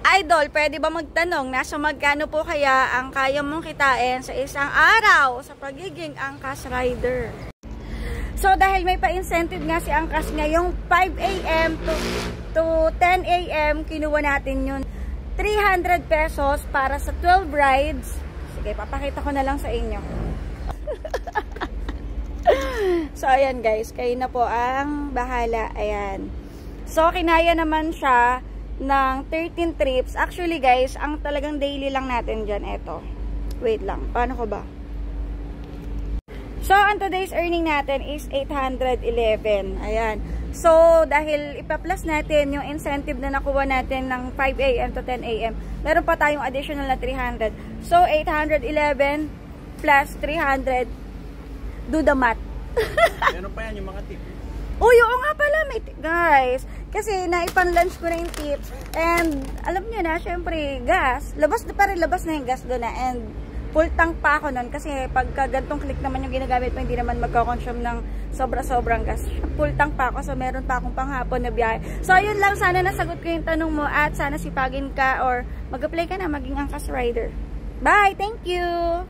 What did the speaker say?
Idol, pwede ba magtanong, nasa magkano po kaya ang kaya mong kitain sa isang araw sa pagiging angkas rider? So, dahil may pa-incentive nga si angkas ngayong 5 AM to 10 AM, kinuha natin yun. 300 pesos para sa 12 rides. Sige, papakita ko na lang sa inyo. So, ayan guys, kayo na po ang bahala. Ayan. So, kinaya naman siya ng 13 trips. Actually guys, ang talagang daily lang natin dyan, eto. Wait lang, paano ko ba? So, ang today's earning natin is 811. Ayan. So, dahil ipa-plus natin yung incentive na nakuha natin ng 5 AM to 10 AM, meron pa tayong additional na 300. So, 811 plus 300. Do the math. Meron pa yan yung mga tips. Uy, oo nga pala, guys. Kasi naipan-lunch ko na yung tips. And, alam nyo na, syempre, gas. Labas na yung gas doon na. And, full tank pa ako nun. Kasi, pagka gantong click naman yung ginagamit mo, hindi naman magkakonsume ng sobra-sobrang gas. Full tank pa ako. So, meron pa akong panghapon na biyahe. So, ayun lang. Sana nasagot ko yung tanong mo. At sana sipagin ka or mag-apply ka na maging angkas rider. Bye! Thank you!